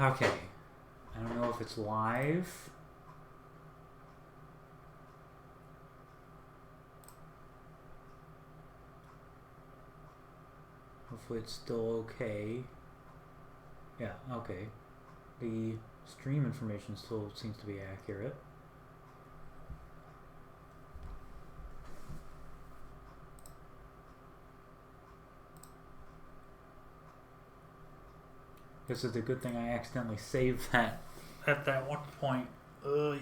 Okay. I don't know if it's live. Hopefully it's still okay. Yeah, okay. The stream information still seems to be accurate. This is a good thing I accidentally saved that at that one point. Ugh.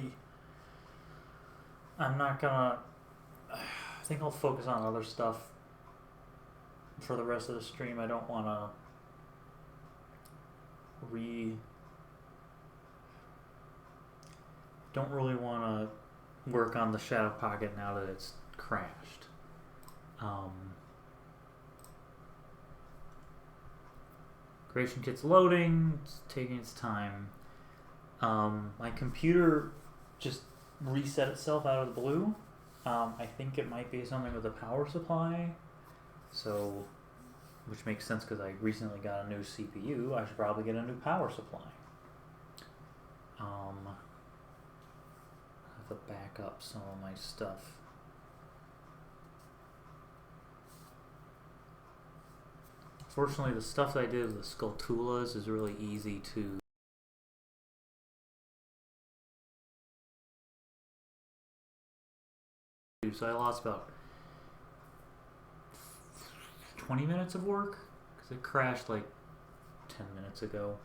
I'm not gonna... I think I'll focus on other stuff for the rest of the stream. I don't want to don't really want to work on the Shadow Pocket now that it's crashed. Creation kit's loading. It's taking its time. My computer just reset itself out of the blue. I think it might be something with the power supply. So, which makes sense because I recently got a new CPU. I should probably get a new power supply. I have to back up some of my stuff. Fortunately, the stuff that I did with the Skulltulas is really easy to do. So I lost about 20 minutes of work because it crashed like 10 minutes ago.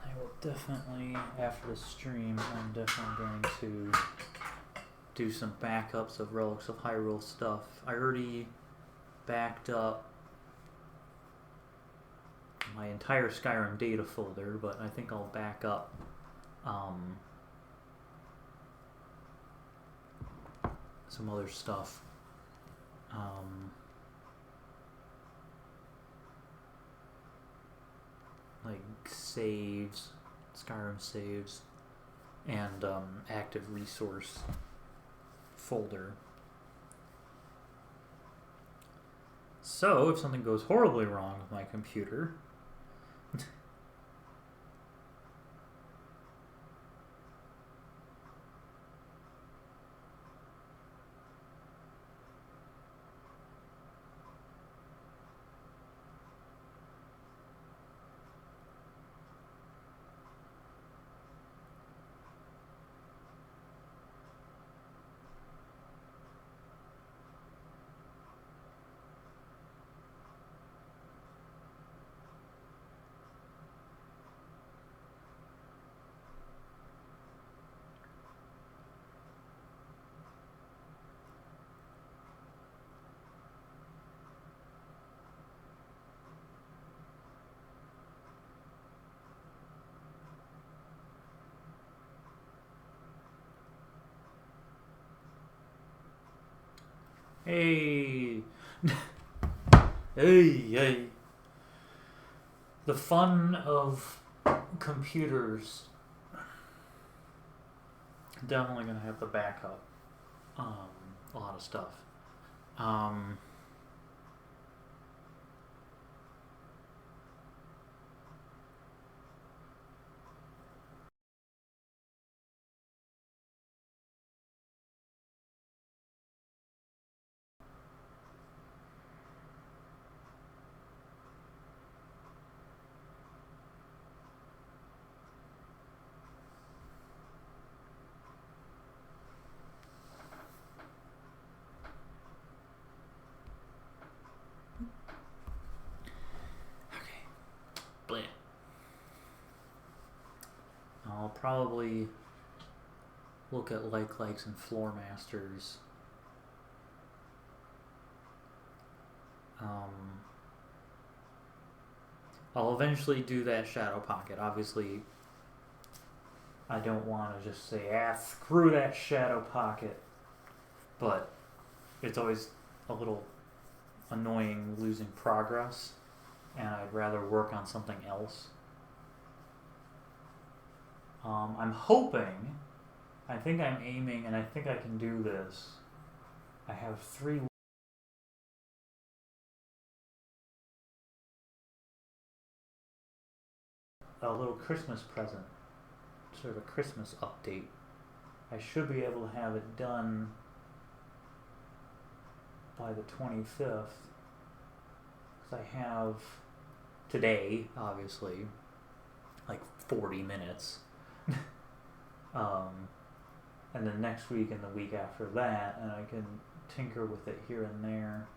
I will definitely, after the stream, I'm definitely going to do some backups of Relics of Hyrule stuff. I already backed up my entire Skyrim data folder, but I think I'll back up some other stuff. Like saves, Skyrim saves, and active resource folder. So if something goes horribly wrong with my computer, hey, hey. The fun of computers. Definitely gonna have to back up a lot of stuff. I'll probably look at likes and floor masters. I'll eventually do that Shadow Pocket. Obviously, I don't want to just say, screw that Shadow Pocket. But it's always a little annoying losing progress, and I'd rather work on something else. I'm hoping, I think I'm aiming, and I think I can do this. I have 3. A little Christmas present, sort of a Christmas update. I should be able to have it done by the 25th, because I have today, obviously, like 40 minutes. And then next week and the week after that, and I can tinker with it here and there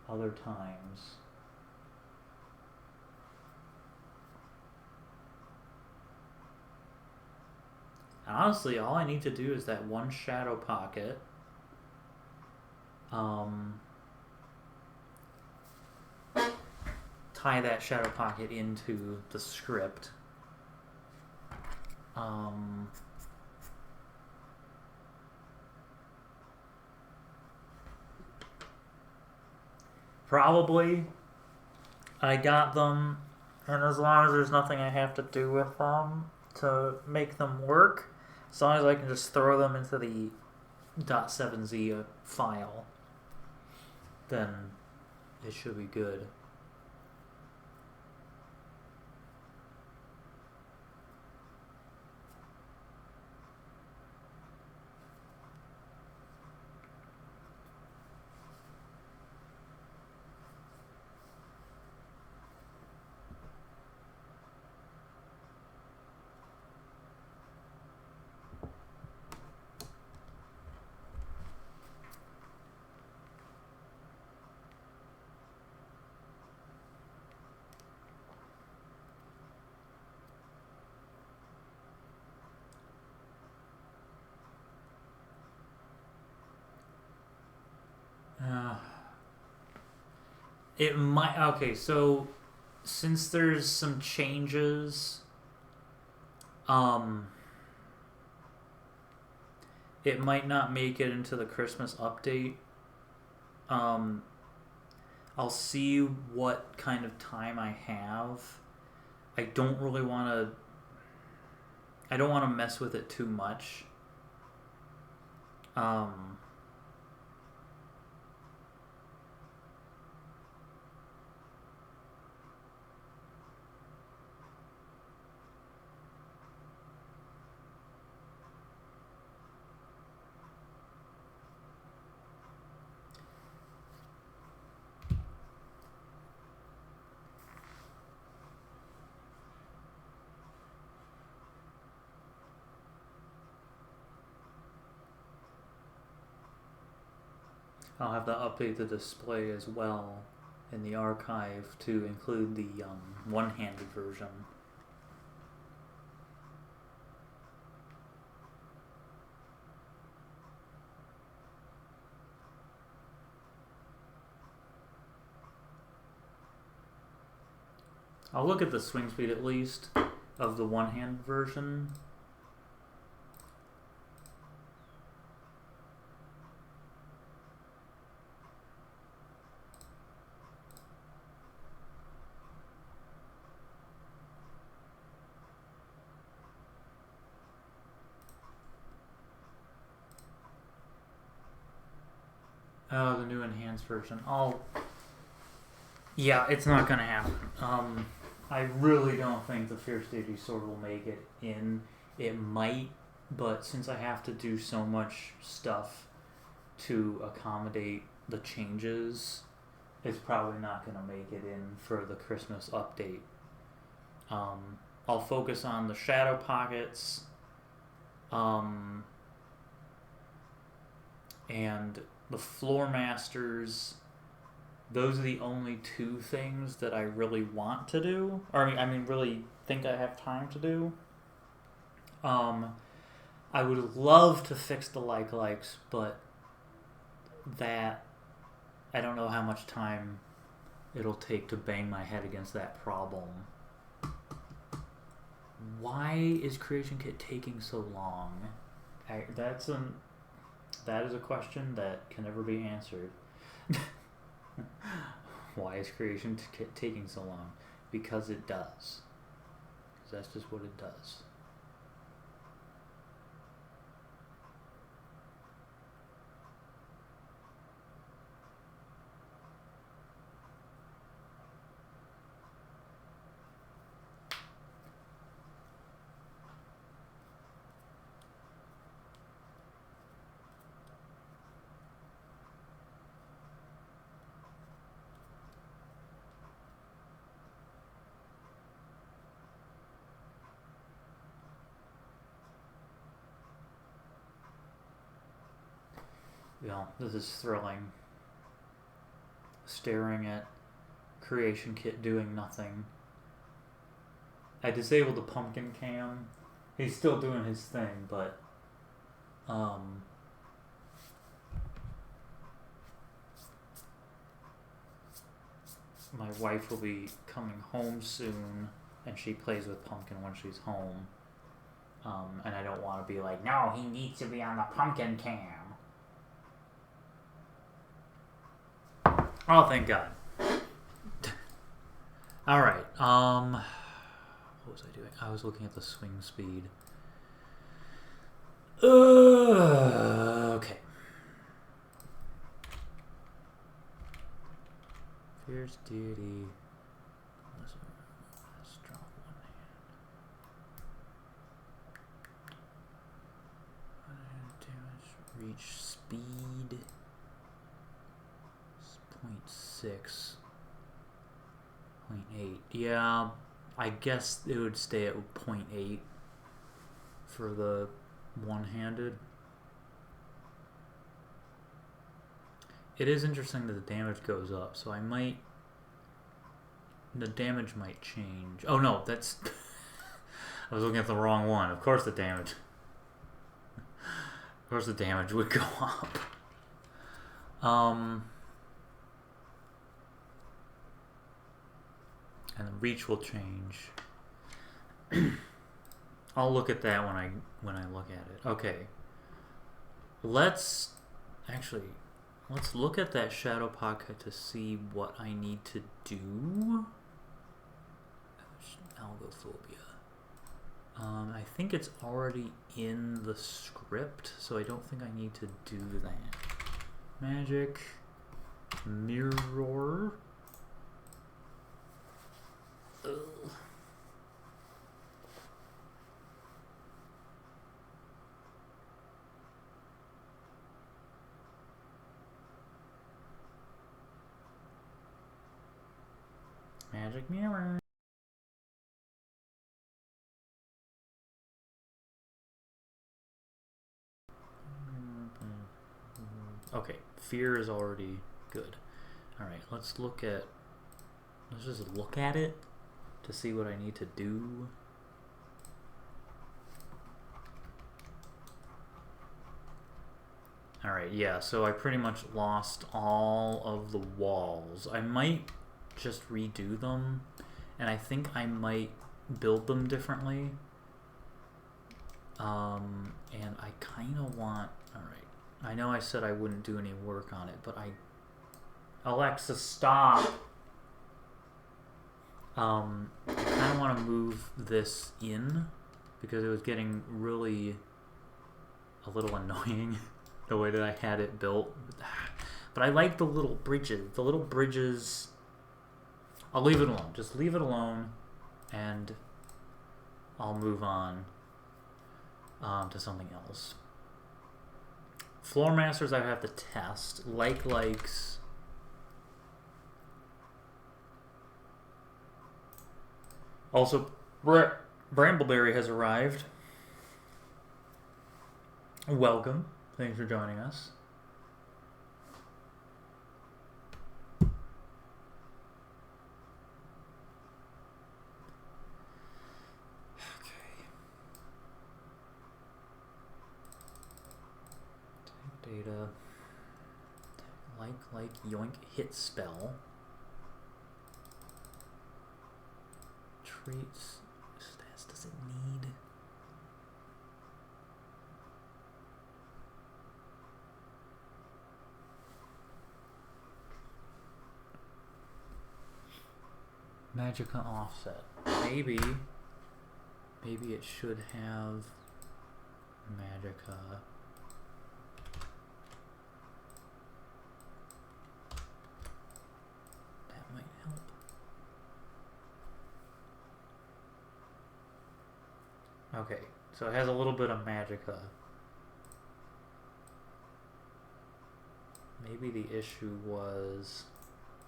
other times. And honestly, all I need to do is that one shadow pocket. Tie that shadow pocket into the script. Probably. I got them, and as long as there's nothing I have to do with them to make them work, as long as I can just throw them into the .7z file, then it should be good. It might. Okay, so since there's some changes, it might not make it into the Christmas update. I'll see what kind of time I have. I don't really want to. I don't want to mess with it too much. I'll have to update the display as well in the archive to include the one-handed version. I'll look at the swing speed at least of the one-hand version. Oh, the new enhanced version. Yeah, it's not gonna happen. I really don't think the Fierce Deity Sword will make it in. It might, but since I have to do so much stuff to accommodate the changes, it's probably not gonna make it in for the Christmas update. I'll focus on the shadow pockets, and the floor masters. Those are the only 2 things that I really want to do, or I mean really think I have time to do. I would love to fix the likes, but that I don't know how much time it'll take to bang my head against that problem. Why is Creation Kit taking so long? That is a question that can never be answered. Why is Creation Kit taking so long? Because it does. That's just what it does. You know, this is thrilling. Staring at creation kit doing nothing. I disabled the pumpkin cam. He's still doing his thing, but my wife will be coming home soon, and she plays with Pumpkin when she's home. And I don't want to be like, no, he needs to be on the pumpkin cam. Oh, thank God. Alright, what was I doing? I was looking at the swing speed. Okay. Fierce deity. Strong one hand. Damage. Reach speed. 0.6. 0.8. Yeah, I guess it would stay at 0.8 for the one-handed. It is interesting that the damage goes up, so the damage might change. Oh no, that's... I was looking at the wrong one. Of course the damage would go up. And the reach will change. I'll look at that when I look at it. Okay. Let's look at that shadow pocket to see what I need to do. Algophobia. I think it's already in the script, so I don't think I need to do that. Magic mirror. Ugh. Magic mirror. Okay, fear is already good. Alright, let's just look at it to see what I need to do. Alright, yeah, so I pretty much lost all of the walls. I might just redo them, and I think I might build them differently. And I kind of want... Alright, I know I said I wouldn't do any work on it, but Alexa, stop! I kind of want to move this in, because it was getting really a little annoying the way that I had it built. But I like the little bridges. The little bridges... I'll leave it alone. Just leave it alone, and I'll move on to something else. Floor masters I have to test. Likes. Also, Brambleberry has arrived. Welcome. Thanks for joining us. Data. Like, yoink, hit spell. Traits. Stats does it need? Magicka offset. Maybe it should have Magicka. Might help. Okay, so it has a little bit of Magicka. Maybe the issue was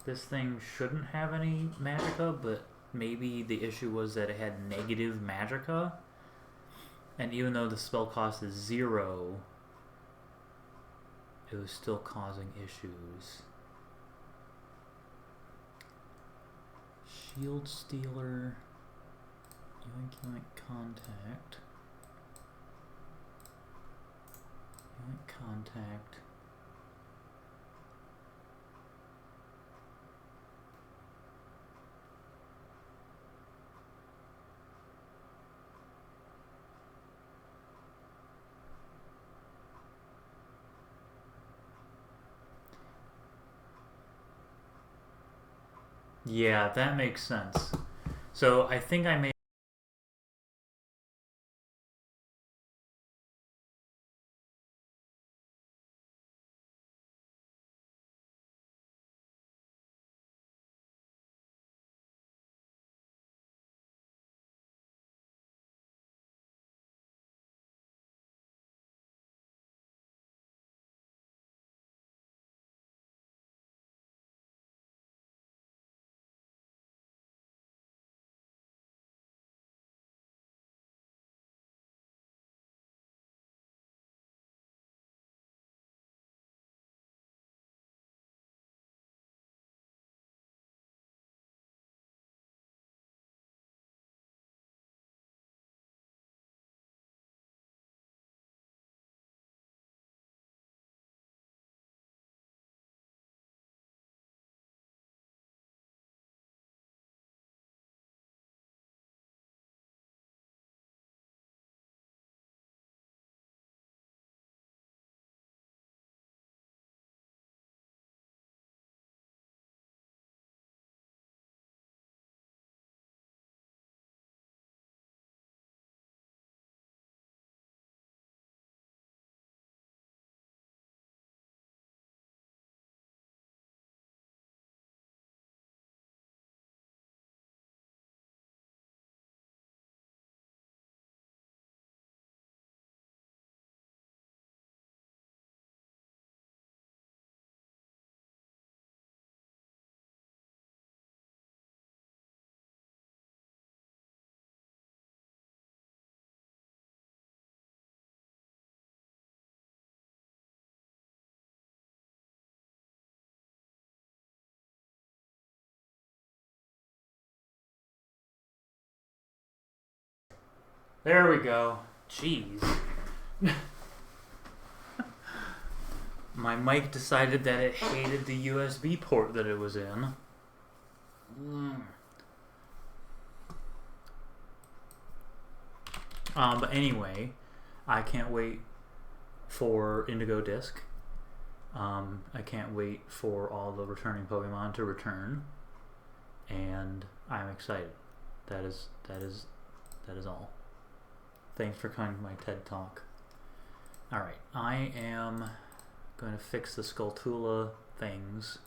this thing shouldn't have any Magicka, but maybe the issue was that it had negative Magicka. And even though the spell cost is 0, it was still causing issues. Shield Stealer. Yoink yoink contact. Yoink contact. Yeah, that makes sense. So I think I made. There we go. Jeez. My mic decided that it hated the USB port that it was in. But anyway, I can't wait for Indigo Disc. I can't wait for all the returning Pokemon to return, and I'm excited. That is all. Thanks for coming to my TED Talk. Alright, I am going to fix the Skulltula things.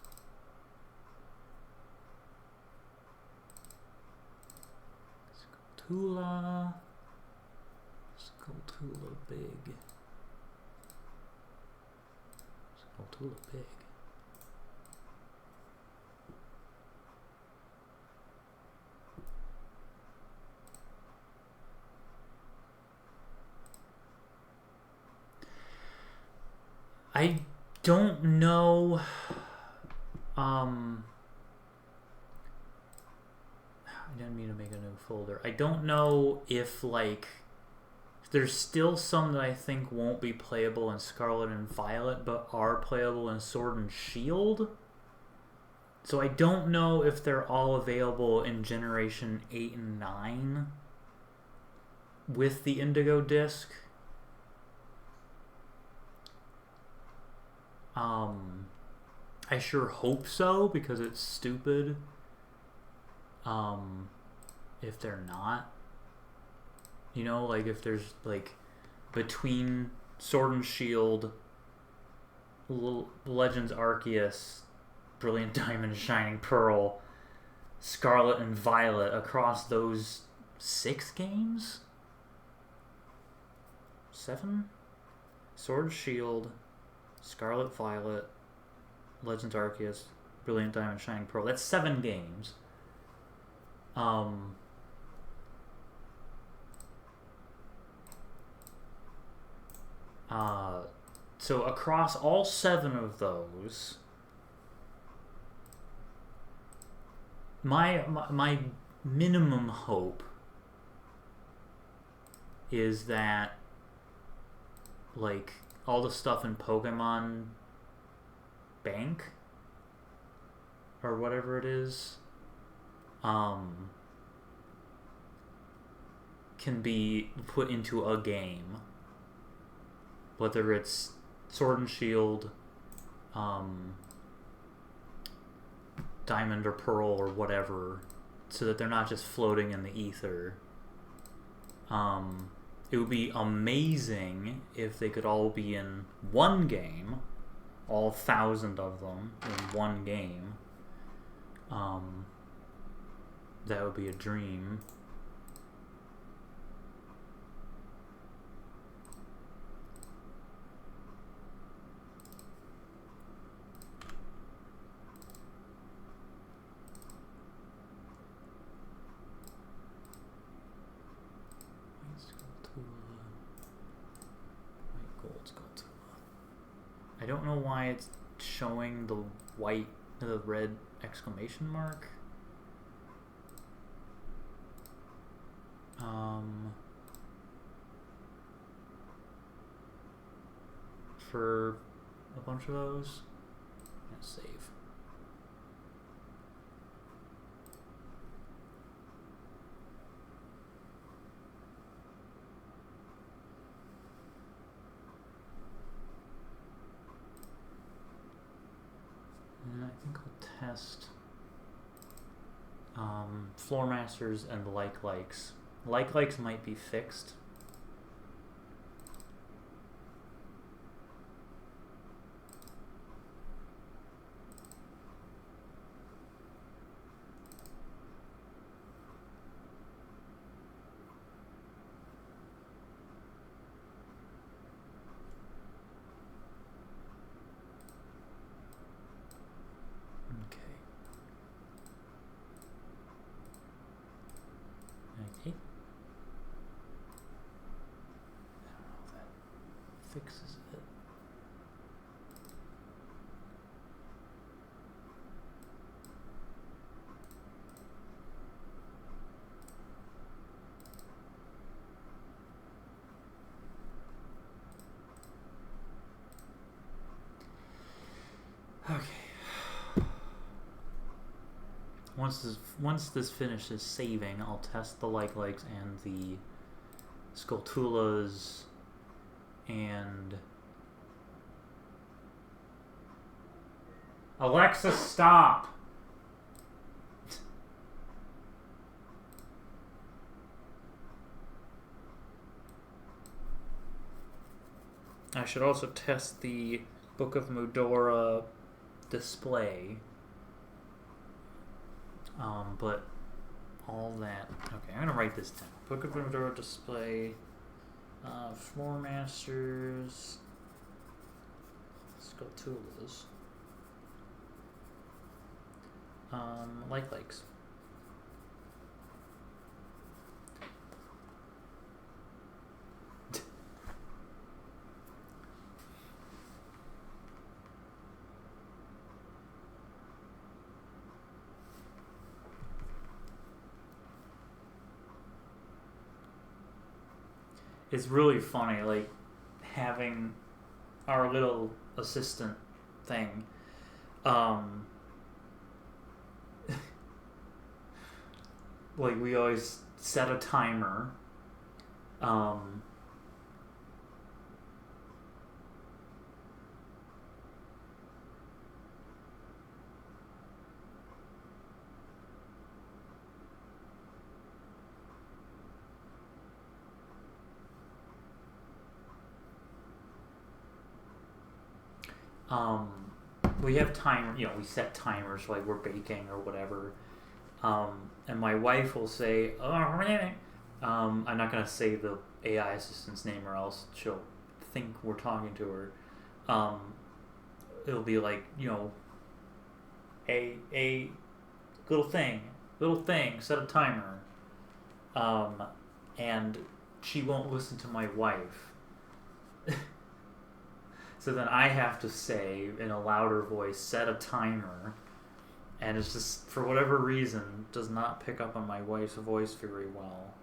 Skulltula big. Skulltula big. I don't know. I didn't mean to make a new folder. I don't know if, like, there's still some that I think won't be playable in Scarlet and Violet, but are playable in Sword and Shield. So I don't know if they're all available in Generation 8 and 9 with the Indigo Disc. I sure hope so, because it's stupid if they're not. You know, like, if there's, like, between Sword and Shield, Legends Arceus, Brilliant Diamond, Shining Pearl, Scarlet and Violet, across those 6 games? 7? Sword, Shield, Scarlet, Violet, Legends Arceus, Brilliant Diamond, Shining Pearl. That's 7 games. So across all 7 of those, my minimum hope is that, like, all the stuff in Pokemon Bank or whatever it is, can be put into a game, whether it's Sword and Shield, Diamond or Pearl or whatever, so that they're not just floating in the ether. It would be amazing if they could all be in one game, all 1,000 of them in one game. That would be a dream. I don't know why it's showing the red exclamation mark. For a bunch of those. Let's save. And I think I'll test Floor Masters and likes. Likes might be fixed. Fixes it. Okay. Once this finishes saving, I'll test the likes and the Skulltulas and Alexa, stop. I should also test the Book of Mudora display. But all that. Okay, I'm gonna write this down. Book of Mudora display. Floor Masters. Skulltulas. Likes. It's really funny, like, having our little assistant thing. Like, we always set a timer. We have we set timers, like we're baking or whatever. And my wife will say, I'm not going to say the AI assistant's name or else she'll think we're talking to her. It'll be like, a little thing, set a timer. And she won't listen to my wife. So then I have to say in a louder voice, set a timer, and it's just, for whatever reason, does not pick up on my wife's voice very well.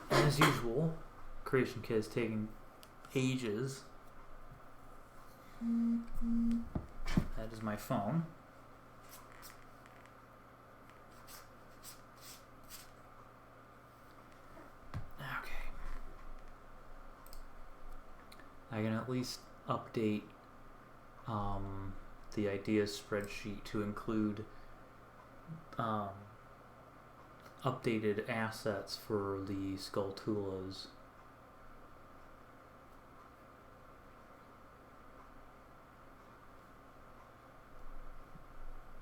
As usual, Creation Kit is taking ages. That is my phone. Okay. I can at least update the ideas spreadsheet to include updated assets for the Skulltulas.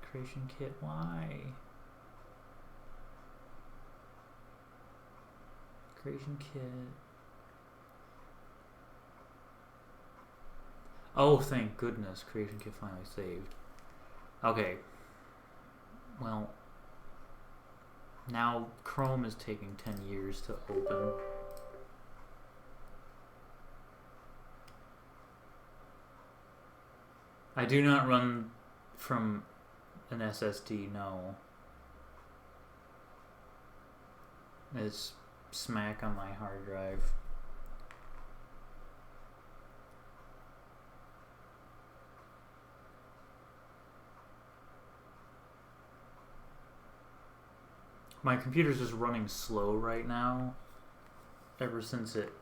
Creation Kit, why? Creation Kit. Oh, thank goodness, Creation Kit finally saved. Okay. Well, now Chrome is taking 10 years to open. I do not run from an SSD, no. It's smack on my hard drive. My computer's just running slow right now, ever since it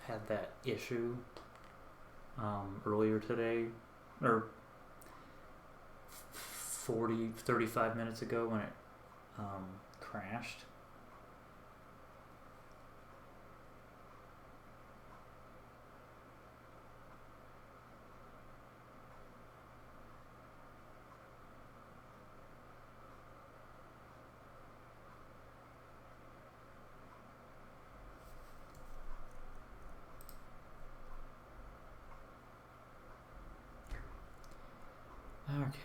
had that issue earlier today, or 35 minutes ago when it crashed. Okay.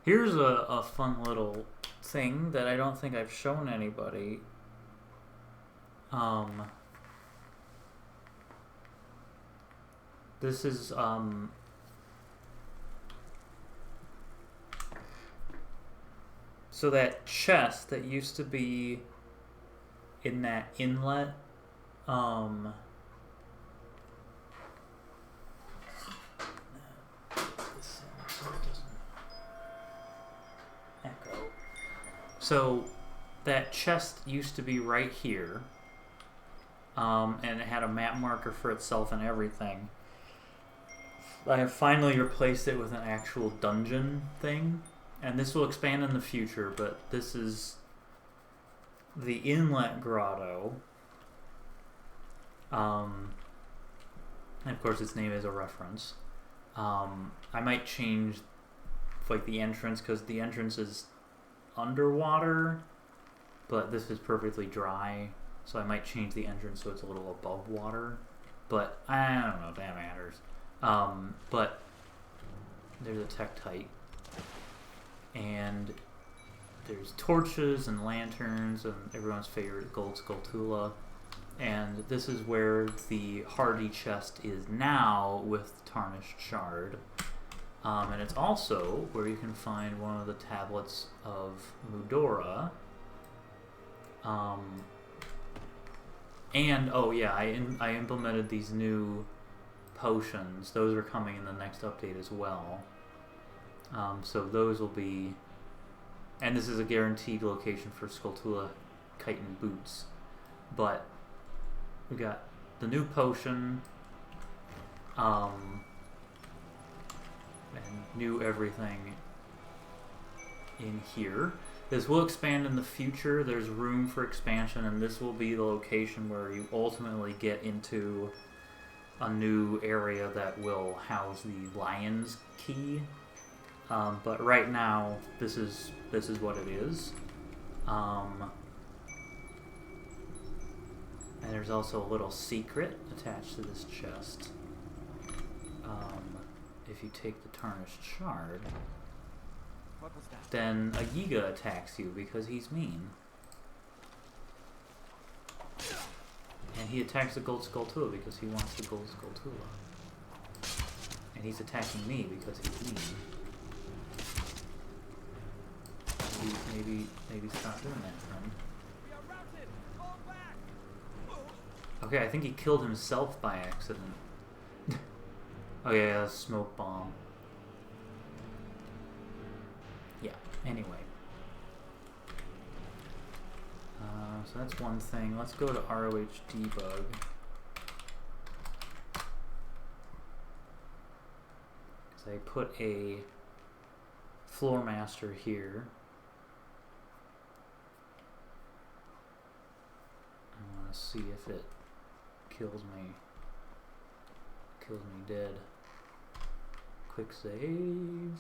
Here's a fun little thing that I don't think I've shown anybody. This is so that chest that used to be in that inlet, so that chest used to be right here, and it had a map marker for itself and everything. I have finally replaced it with an actual dungeon thing, and this will expand in the future, but this is the inlet grotto, and of course its name is a reference. I might change like the entrance, because the entrance is underwater, but this is perfectly dry, so I might change the entrance so it's a little above water, but I don't know if that matters. But there's a Tektite, and there's torches and lanterns and everyone's favorite gold Skulltula, and this is where the Hardy chest is now with Tarnished Shard. And it's also where you can find one of the tablets of Mudora. And, oh yeah, I implemented these new potions. Those are coming in the next update as well. So those will be... And this is a guaranteed location for Skulltula Chitin Boots. But we got the new potion, and new everything in here. This will expand in the future. There's room for expansion, and this will be the location where you ultimately get into a new area that will house the Lion's Key. But right now, this is what it is. And there's also a little secret attached to this chest. If you take the Tarnished Shard, What was that? then a Yiga attacks you because he's mean. And he attacks the Gold Skulltula because he wants the Gold Skulltula. And he's attacking me because he's mean. Maybe stop doing that, friend. We are routed! Fall back! Okay, I think he killed himself by accident. Oh yeah, smoke bomb. Yeah, anyway. So that's one thing. Let's go to ROH debug. Because I put a floor master here. I want to see if it kills me dead. Quick save.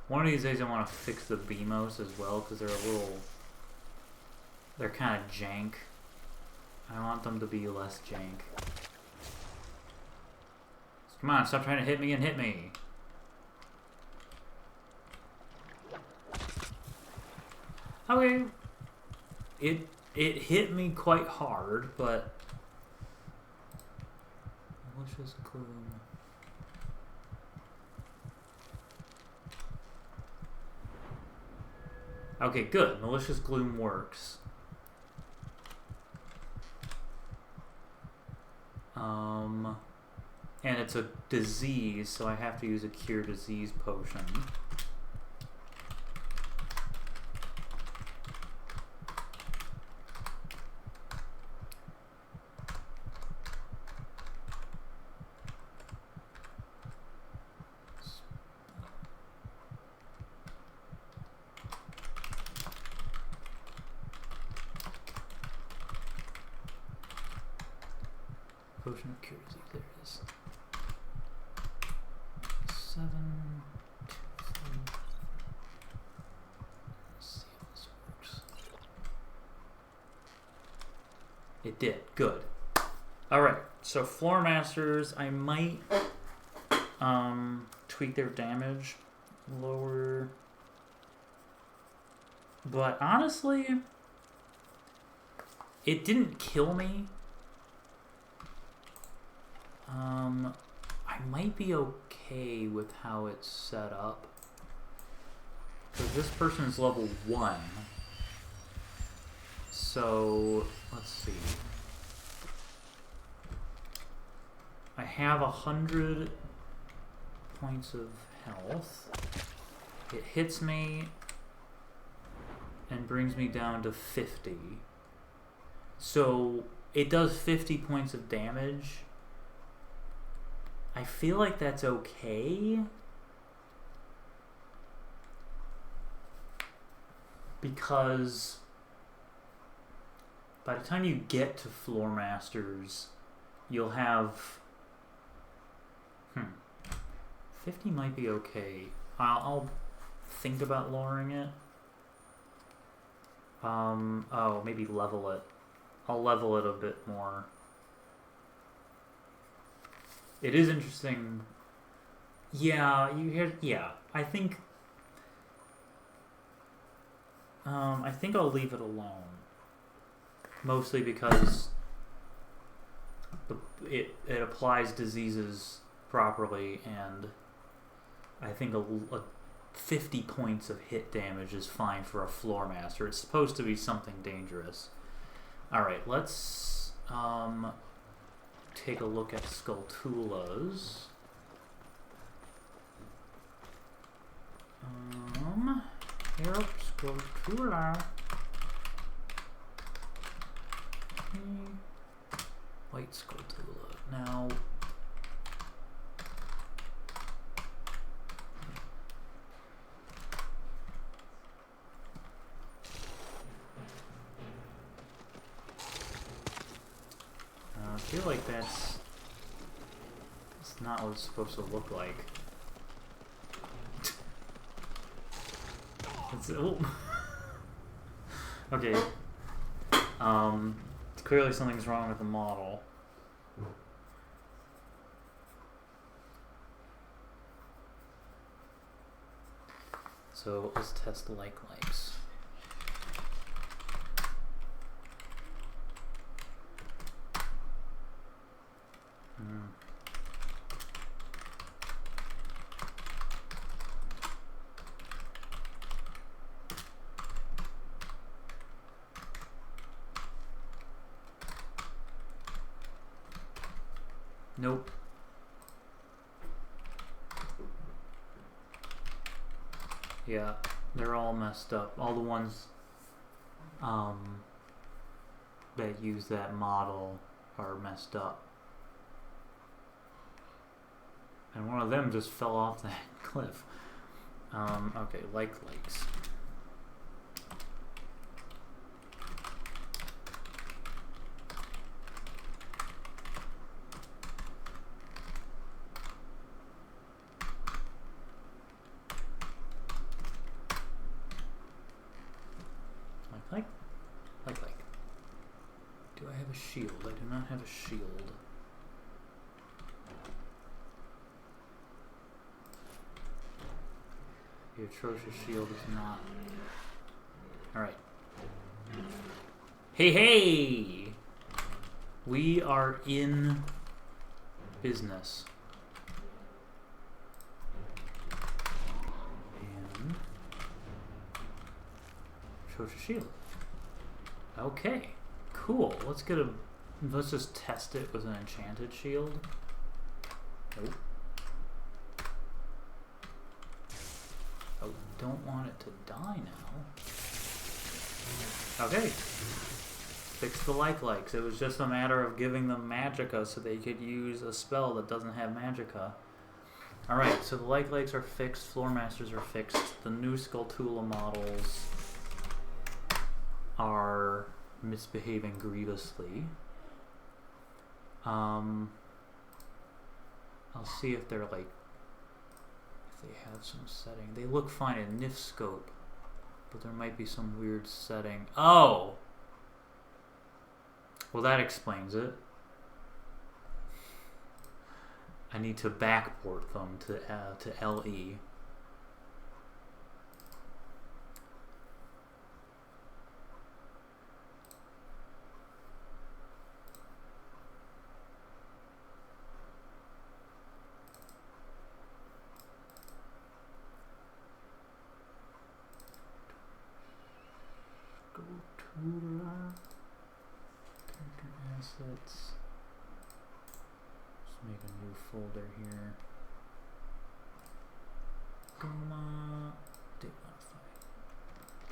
One of these days I want to fix the BMOS as well, because they're kind of jank. I want them to be less jank. Come on, stop trying to hit me and hit me. Okay. It hit me quite hard, but malicious gloom. Okay, good. Malicious gloom works. And it's a disease, so I have to use a cure disease potion. Potion of cure disease, there it is. 7, 2, 3. Let's see if this works. It did. Good. Alright, so Floor Masters, I might tweak their damage lower. But honestly, it didn't kill me. I might be okay with how it's set up. Because this person is level 1. So, let's see. I have 100 points of health. It hits me and brings me down to 50. So, it does 50 points of damage. I feel like that's okay. Because by the time you get to Floor Masters, you'll have 50 might be okay. I'll think about lowering it. Oh, maybe level it. I'll level it a bit more. It is interesting. Yeah, you hear. Yeah, I think I'll leave it alone. Mostly because it applies diseases properly, and I think a 50 points of hit damage is fine for a floor master. It's supposed to be something dangerous. Alright, let's take a look at Skulltulas. Here, Skulltula. White Skulltula. Now, I feel like that's not what it's supposed to look like. Oh. Okay. Clearly something's wrong with the model. So let's test the likes. Nope. Yeah, they're all messed up. All the ones that use that model are messed up. And one of them just fell off that cliff. Okay, likes. Like. Do I have a shield? I do not have a shield. The atrocious shield is not. Alright. Hey! We are in business. And atrocious shield. Okay. Cool. Let's just test it with an enchanted shield. Nope. Oh, don't want it to die now. Okay. Fix the likes. It was just a matter of giving them magicka so they could use a spell that doesn't have magicka. Alright, so the likes are fixed, floor masters are fixed, the new Skulltula models are misbehaving grievously. I'll see if they're like, if they have some setting. They look fine in NIF scope, but there might be some weird setting. Oh! Well, that explains it. I need to backport them to LE. Character assets. Just make a new folder here. Date modify.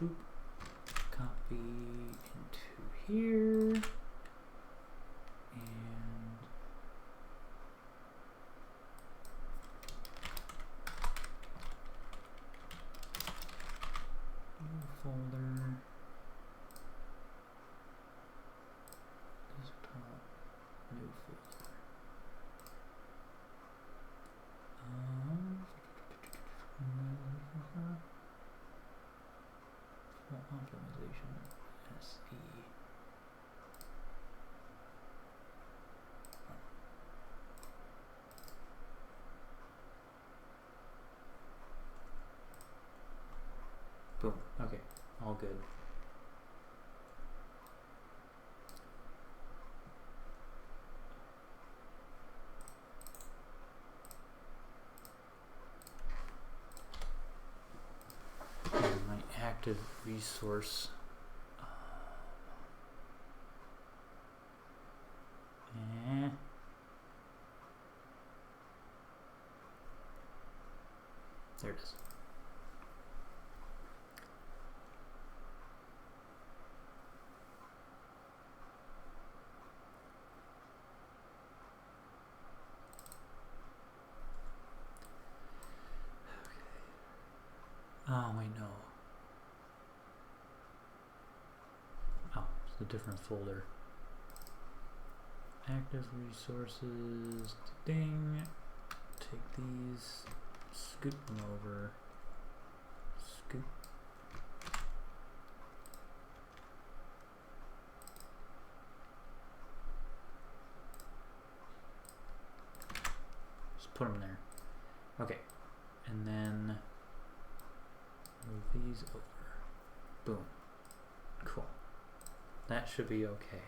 Boop. Copy into here. And new folder. Desktop. New folder. Boom. Okay. All good. And my active resource. There it is. Oh, wait, no. Oh, it's a different folder. Active resources. Ding. Take these. Scoop them over. Scoop. Just put them there. Okay. And then move these over. Boom. Cool. That should be okay.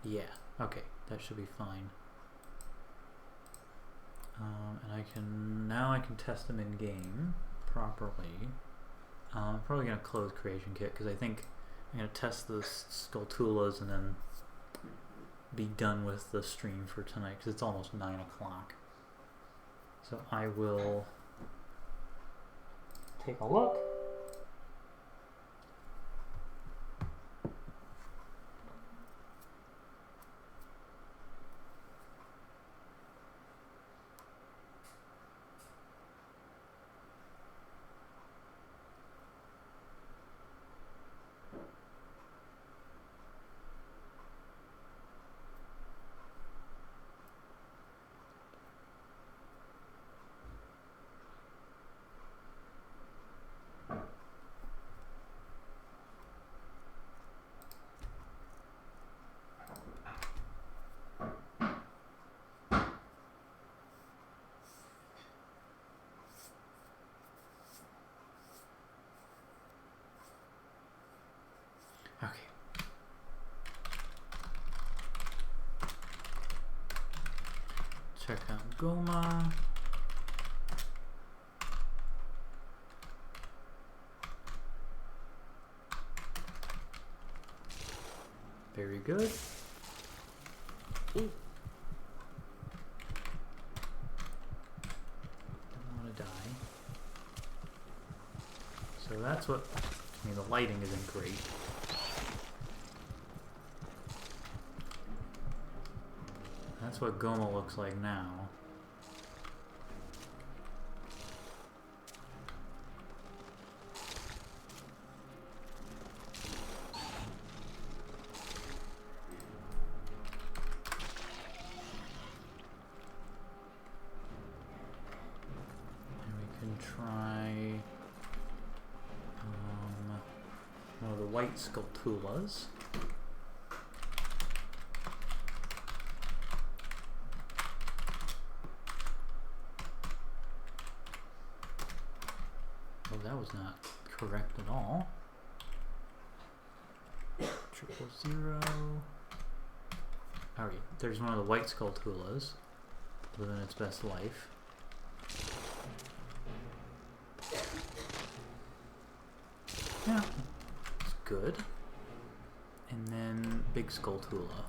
Yeah, okay, that should be fine. And now I can test them in game properly. I'm probably gonna close Creation Kit because I think I'm gonna test the Skulltulas and then be done with the stream for tonight because it's almost 9 o'clock. So I will take a look. Okay. Check out Goma. Very good. Ooh. Don't want to die. So that's what, I mean, the lighting isn't great. That's what Goma looks like now. And we can try one of the white Skulltulas. That was not correct at all. 000. Alright, there's one of the white Skulltulas living its best life. Yeah, it's good. And then big Skulltula.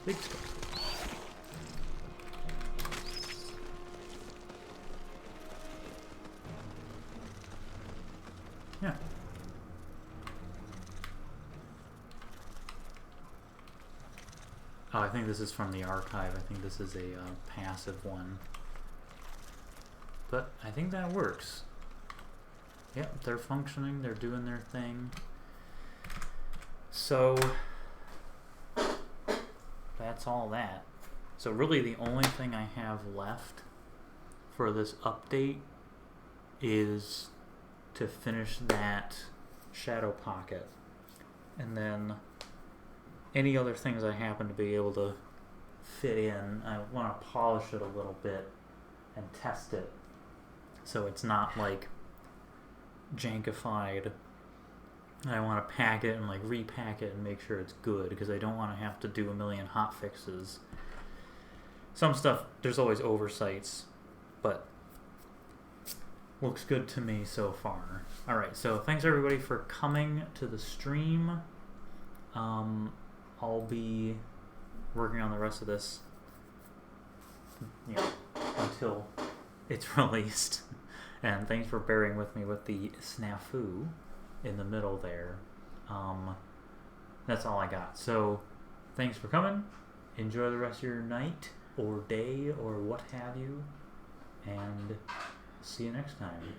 Big skull. Yeah. Oh, I think this is from the archive. I think this is a passive one. But I think that works. Yep, they're functioning. They're doing their thing. So that's all that. So really the only thing I have left for this update is to finish that Shadow Pocket. And then any other things I happen to be able to fit in, I want to polish it a little bit and test it so it's not like jankified. I want to pack it and like repack it and make sure it's good because I don't want to have to do a million hot fixes. Some stuff, there's always oversights, but looks good to me so far. Alright, so thanks everybody for coming to the stream. I'll be working on the rest of this, until it's released. And thanks for bearing with me with the snafu in the middle there. That's all I got. So thanks for coming. Enjoy the rest of your night or day or what have you. And see you next time.